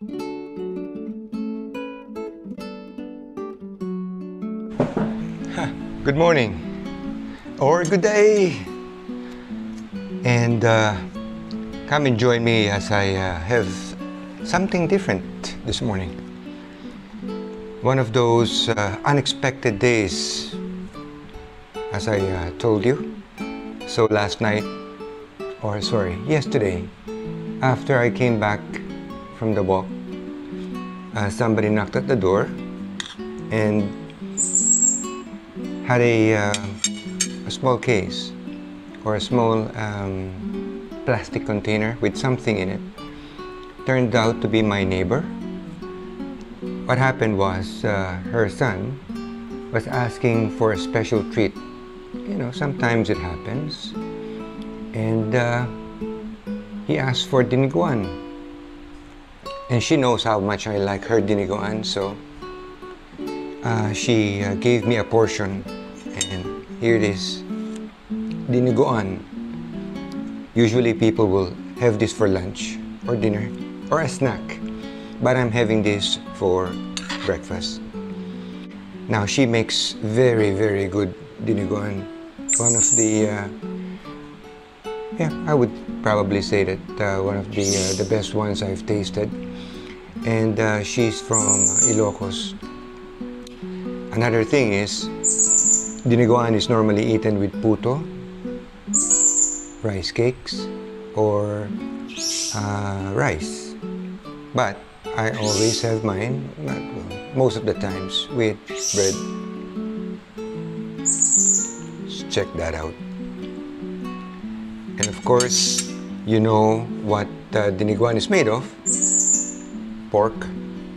Good morning, or good day, and come and join me as I have something different this morning. One of those unexpected days, as I told you. So yesterday, after I came back from the walk, somebody knocked at the door and had a small case or a small plastic container with something in it. Turned out to be my neighbor. What happened was her son was asking for a special treat. You know, sometimes it happens. And he asked for Dinuguan. And she knows how much I like her Dinuguan, so she gave me a portion. And here it is, Dinuguan. Usually people will have this for lunch or dinner or a snack, but I'm having this for breakfast. Now she makes very, very good Dinuguan. One of the, I would probably say that one of the best ones I've tasted. And she's from Ilocos. Another thing is, Dinuguan is normally eaten with puto, rice cakes, or rice. But I always have mine, most of the times, with bread. Let's check that out. And of course, you know what Dinuguan is made of. Pork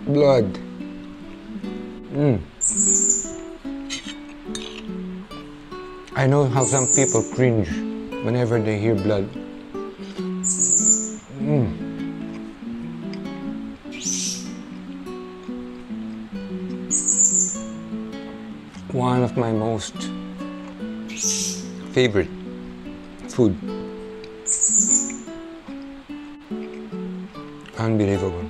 blood. I know how some people cringe whenever they hear blood. One of my most favorite food. Unbelievable.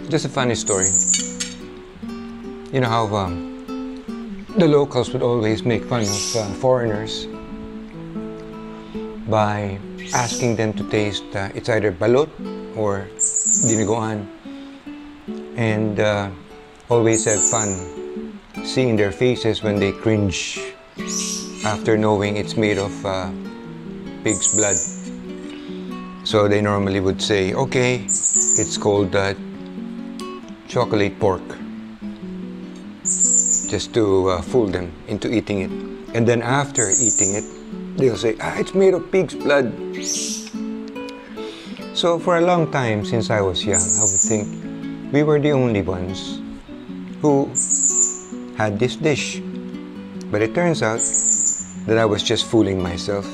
Just a funny story. You know how the locals would always make fun of foreigners by asking them to taste it's either balot or Dinuguan, and always have fun seeing their faces when they cringe after knowing it's made of pig's blood. So they normally would say, okay, it's called chocolate pork, just to fool them into eating it. And then after eating it, they'll say, it's made of pig's blood. So for a long time, since I was young, I would think we were the only ones who had this dish. But it turns out that I was just fooling myself.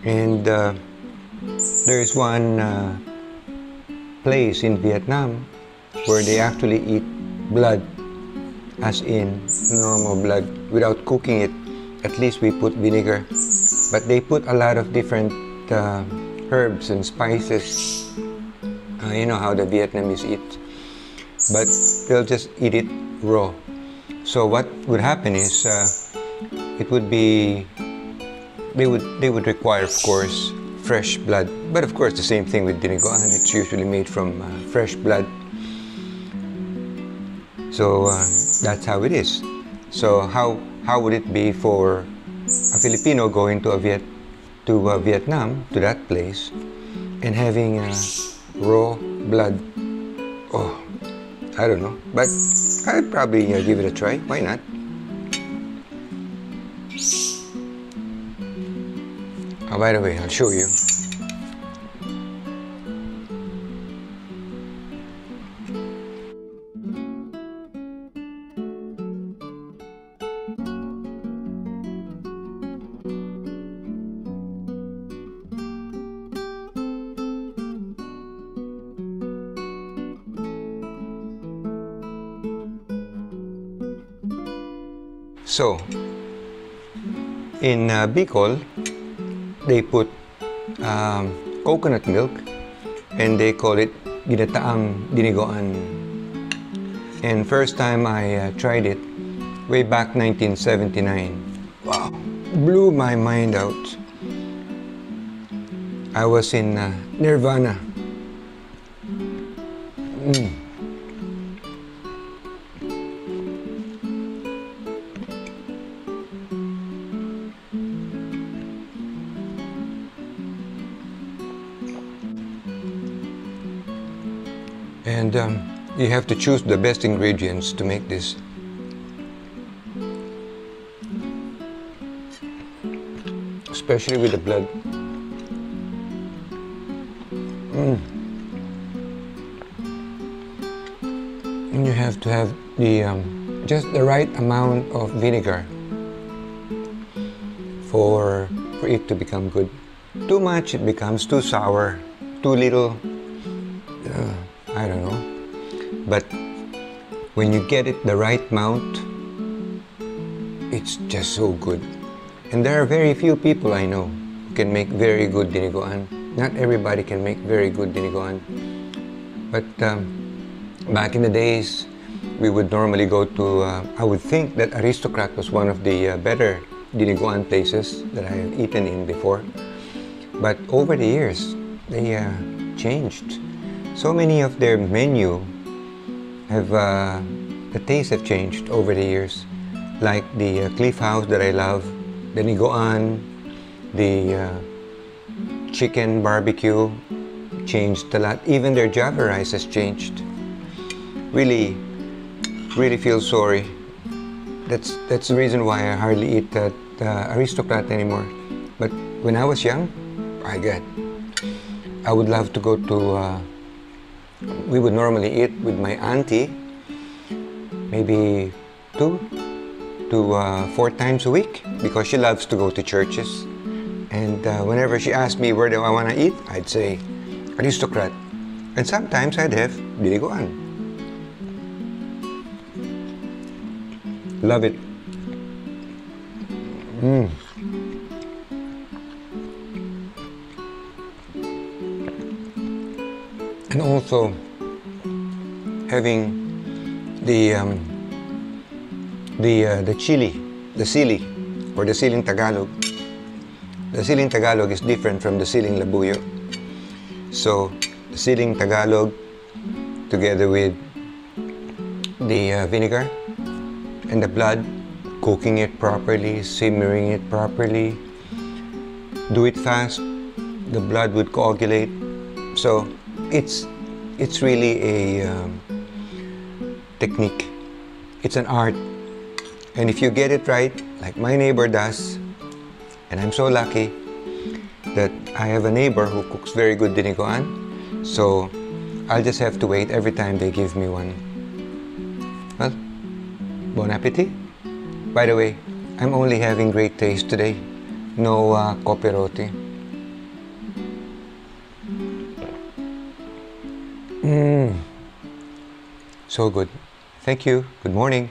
And there's one place in Vietnam where they actually eat blood, as in normal blood, without cooking it. At least we put vinegar, but they put a lot of different herbs and spices. You know how the Vietnamese eat, but they'll just eat it raw. So what would happen is it would be they would require, of course, fresh blood. But of course, the same thing with Dinuguan. It's usually made from fresh blood. So that's how it is. So how would it be for a Filipino going to Vietnam, to that place, and having raw blood? Oh, I don't know. But I'd probably give it a try. Why not? Oh, by the way, I'll show you. So, in Bicol, they put coconut milk, and they call it ginataang dinuguan. And first time I tried it, way back 1979, wow, blew my mind out. I was in nirvana. And you have to choose the best ingredients to make this. Especially with the blood. And you have to have the just the right amount of vinegar for it to become good. Too much, it becomes too sour. Too little, I don't know. But when you get it the right amount, it's just so good. And there are very few people I know who can make very good dinuguan. Not everybody can make very good dinuguan. But back in the days, we would normally go to, I would think that Aristocrat was one of the better dinuguan places that I have eaten in before. But over the years, they changed. So many of their menu have, the tastes have changed over the years. Like the Cliff House that I love, the Dinuguan, the chicken barbecue changed a lot. Even their Java rice has changed. Really feel sorry. That's the reason why I hardly eat at Aristocrat anymore. But when I was young, my God, I would love to go to. We would normally eat with my auntie, maybe 2 to 4 times a week, because she loves to go to churches. And whenever she asked me where do I want to eat, I'd say Aristocrat. And sometimes I'd have dinuguan. Love it. And also having the chili, the sili, or the siling Tagalog. The siling Tagalog is different from the siling Labuyo. So the siling Tagalog, together with the vinegar and the blood, cooking it properly, simmering it properly. Do it fast, the blood would coagulate. So it's really a technique. It's an art. And if you get it right, like my neighbor does, and I'm so lucky that I have a neighbor who cooks very good dinuguan, so I'll just have to wait every time they give me one. Well, bon appetit. By the way, I'm only having great taste today. No copirote. So good. Thank you. Good morning.